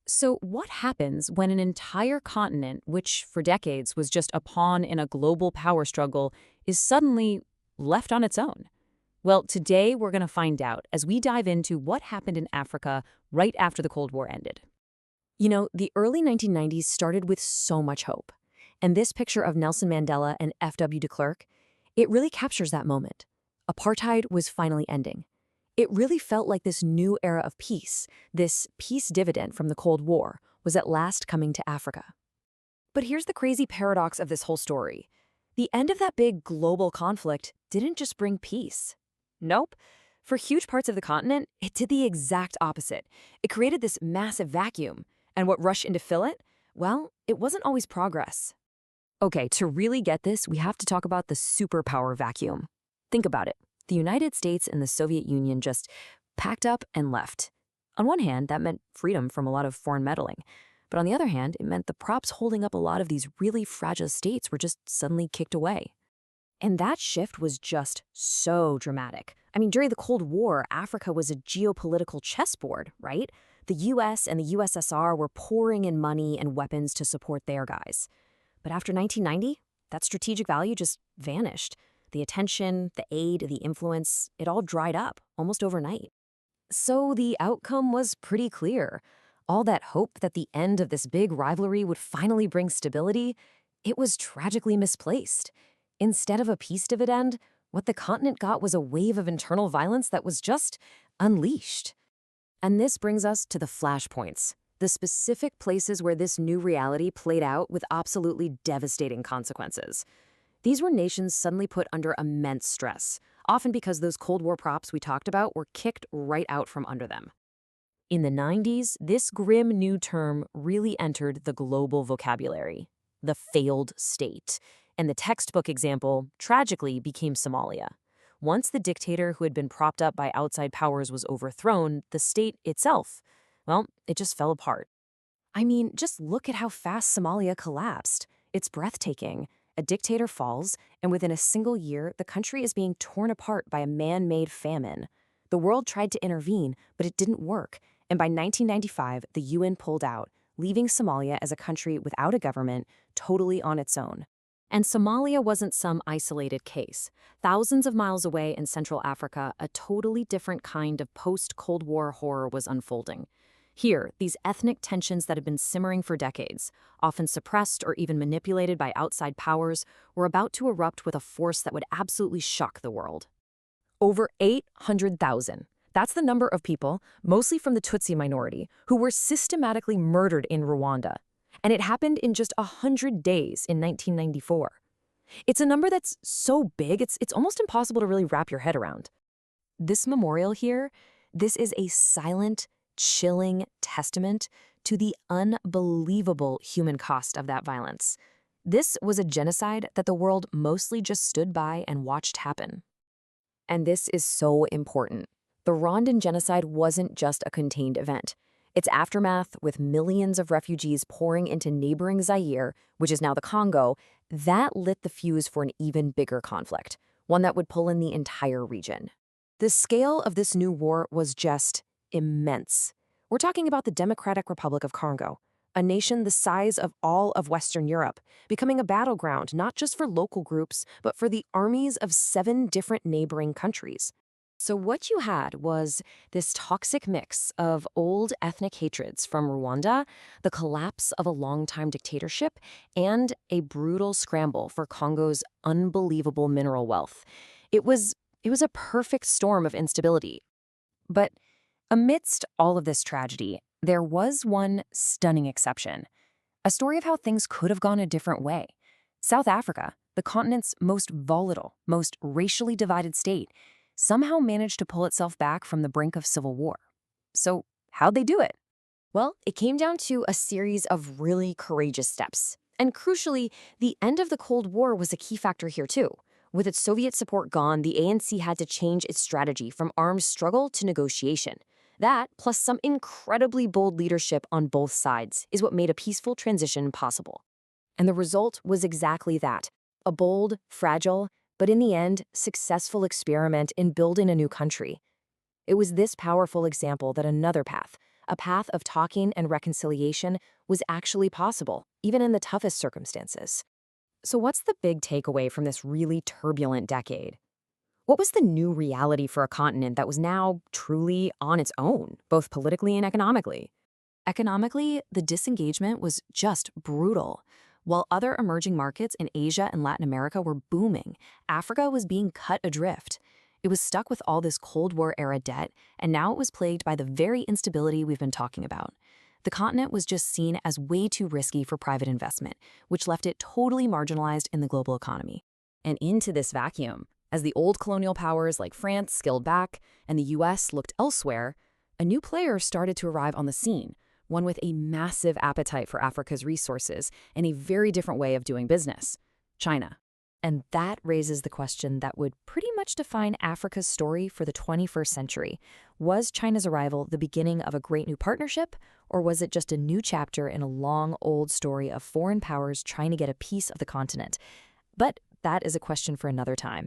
So, what happens when an entire continent, which for decades was just a pawn in a global power struggle, is suddenly left on its own? Well, today we're going to find out as we dive into what happened in Africa right after the Cold War ended. The early 1990s started with so much hope. And this picture of Nelson Mandela and F.W. de Klerk, it really captures that moment. Apartheid was finally ending. It really felt like this new era of peace, this peace dividend from the Cold War, was at last coming to Africa. But here's the crazy paradox of this whole story. The end of that big global conflict didn't just bring peace. Nope. For huge parts of the continent, it did the exact opposite. It created this massive vacuum. And what rushed in to fill it? Well, it wasn't always progress. Okay, to really get this, we have to talk about the superpower vacuum. Think about it. The United States and the Soviet Union just packed up and left. On one hand, that meant freedom from a lot of foreign meddling. But on the other hand, it meant the props holding up a lot of these really fragile states were just suddenly kicked away. And that shift was just so dramatic. I mean, during the Cold War, Africa was a geopolitical chessboard, right? The US and the USSR were pouring in money and weapons to support their guys. But after 1990, that strategic value just vanished. The attention, the aid, the influence, it all dried up almost overnight. So the outcome was pretty clear. All that hope that the end of this big rivalry would finally bring stability, it was tragically misplaced. Instead of a peace dividend, what the continent got was a wave of internal violence that was just unleashed. And this brings us to the flashpoints, the specific places where this new reality played out with absolutely devastating consequences. These were nations suddenly put under immense stress, often because those Cold War props we talked about were kicked right out from under them. In the 90s, this grim new term really entered the global vocabulary, the failed state. And the textbook example, tragically, became Somalia. Once the dictator who had been propped up by outside powers was overthrown, the state itself, well, it just fell apart. I mean, just look at how fast Somalia collapsed. It's breathtaking. A dictator falls, and within a single year, the country is being torn apart by a man-made famine. The world tried to intervene, but it didn't work. And by 1995, the UN pulled out, leaving Somalia as a country without a government, totally on its own. And Somalia wasn't some isolated case. Thousands of miles away in Central Africa, a totally different kind of post-Cold War horror was unfolding. Here, these ethnic tensions that had been simmering for decades, often suppressed or even manipulated by outside powers, were about to erupt with a force that would absolutely shock the world. Over 800,000. That's the number of people, mostly from the Tutsi minority, who were systematically murdered in Rwanda. And it happened in just 100 days in 1994. It's a number that's so big, it's almost impossible to really wrap your head around. This memorial here, this is a silent, chilling testament to the unbelievable human cost of that violence. This was a genocide that the world mostly just stood by and watched happen. And this is so important. The Rwandan genocide wasn't just a contained event. Its aftermath, with millions of refugees pouring into neighboring Zaire, which is now the Congo, that lit the fuse for an even bigger conflict, one that would pull in the entire region. The scale of this new war was just immense. We're talking about the Democratic Republic of Congo, a nation the size of all of Western Europe, becoming a battleground not just for local groups, but for the armies of 7 different neighboring countries. So what you had was this toxic mix of old ethnic hatreds from Rwanda, the collapse of a longtime dictatorship, and a brutal scramble for Congo's unbelievable mineral wealth. It was a perfect storm of instability. But amidst all of this tragedy, there was one stunning exception. A story of how things could have gone a different way. South Africa, the continent's most volatile, most racially divided state, somehow managed to pull itself back from the brink of civil war. So how'd they do it? Well, it came down to a series of really courageous steps. And crucially, the end of the Cold War was a key factor here too. With its Soviet support gone, the ANC had to change its strategy from armed struggle to negotiation. That, plus some incredibly bold leadership on both sides, is what made a peaceful transition possible. And the result was exactly that, a bold, fragile, but in the end, successful experiment in building a new country. It was this powerful example that another path, A path of talking and reconciliation was actually possible, even in the toughest circumstances. So what's the big takeaway from this really turbulent decade? What was the new reality for a continent that was now truly on its own, both politically and economically? Economically, the disengagement was just brutal. While other emerging markets in Asia and Latin America were booming, Africa was being cut adrift. It was stuck with all this Cold War-era debt, and now it was plagued by the very instability we've been talking about. The continent was just seen as way too risky for private investment, which left it totally marginalized in the global economy. And into this vacuum, as the old colonial powers like France scaled back and the US looked elsewhere, a new player started to arrive on the scene, one with a massive appetite for Africa's resources and a very different way of doing business: China. And that raises the question that would pretty much define Africa's story for the 21st century. Was China's arrival the beginning of a great new partnership, or was it just a new chapter in a long, old story of foreign powers trying to get a piece of the continent? But that is a question for another time.